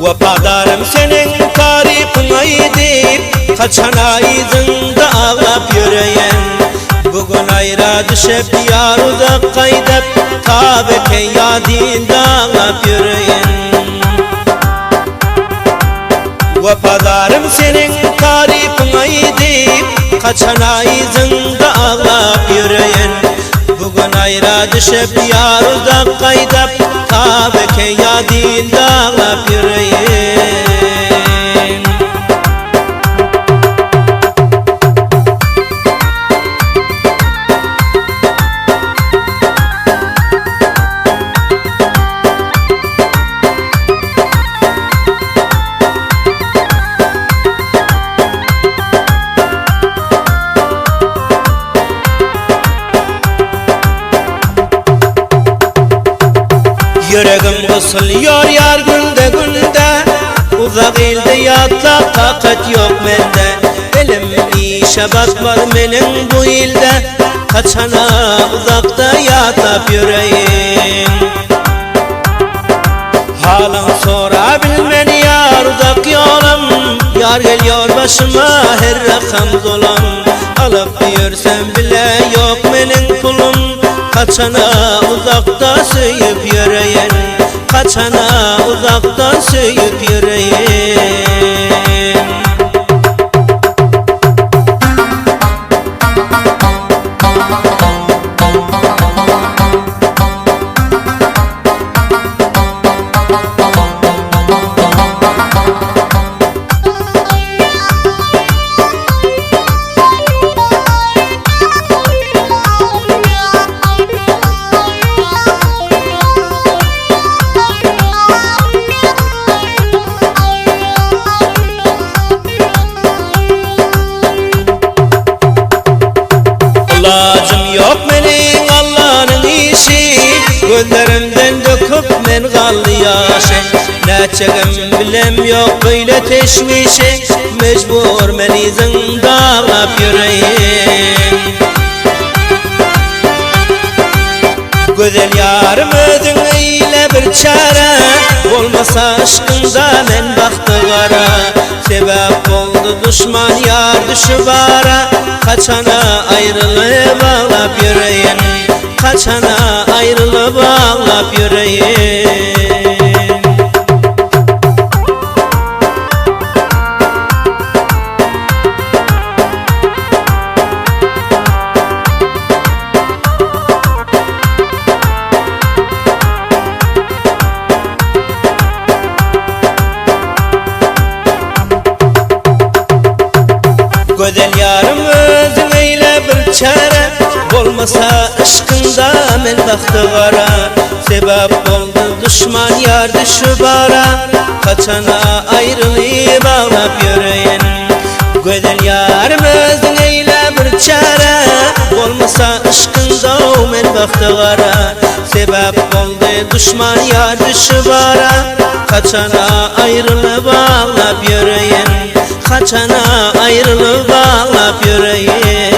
Vefadarım senin tarifine kaçan ayızında ağlap yürüyen. Bugün ayra düşüp yar uzak kaydep Kabeke yadinde ağlap yürüyen. Vefadarım senin tarifine kaçan ayızında ağlap yürüyen. Bugün ayra düşüp yar uzak kaydep Kabeke yadinde ağlap yürüyen. Yüreğim kısılıyor yar günde günde. Uzak ilde yatlap takat yok mende. Elim işe basmaz benim bu ilde. Kaçana uzakta yatlap yüreğim. Halın sorabilmen yar uzak yolum. Yar geliyor başıma her rakam zolam. Alıp yürüsem bile yok benim pulum. Kaçana uzakta söyüp yürüyen. Kaçana uzakta söyüp yürüyen. İlacım yok benim Allah'ın işi. Gözlerimden döküp men kaldı yaşı. Ne çekim bilem yok böyle teşvişi. Mecbur beni zindalap yürüyeyim. Güzel yarım özün eyle bir çare. Olmasa aşkında men baktı kara. Sebep oldu düşman yar düşüp ara. Kaçana ayrılıp ağlap yüreğin. Kaçana ayrılıp ağlap yüreğin. Güzel yarım özün eyle bir çare. Olmasa aşkında men baktı kara. Sebep oldu düşman yar düşüp ara. Kaçana ayrılıp ağlap yüreğin. Güzel yarım özün eyle bir çare. Olmasa aşkında men baktı kara. Sebep oldu düşman yar düşüp ara. Kaçana ayrılıp ağlap yüreğin. Kaçana ayrılıp ağlap yüreğin.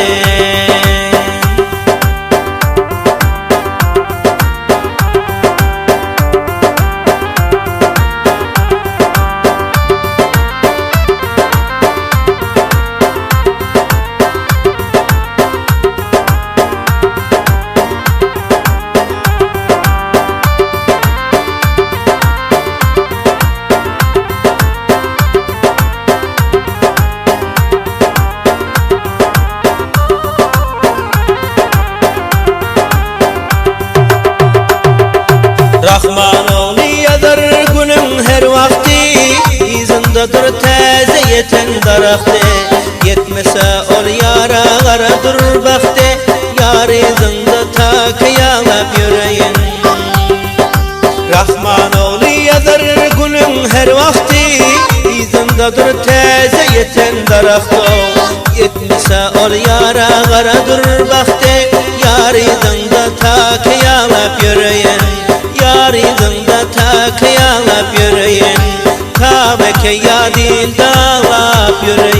Rahman yazar günün her vakti. İzindedir teze yeten daraxti. Yetmese ol yara qaradır baxti. Yar izinde ta kıyalap yüreğin. Rahman yazar günün her vakti. İzindedir teze yeten daraxti. Yetmese ol yara qaradır baxti. Yar izinde ta kıyalap yüreğin. Yar izinde ta kıyalap yüreğin. Kabeke yadinde ağlap yüreğin.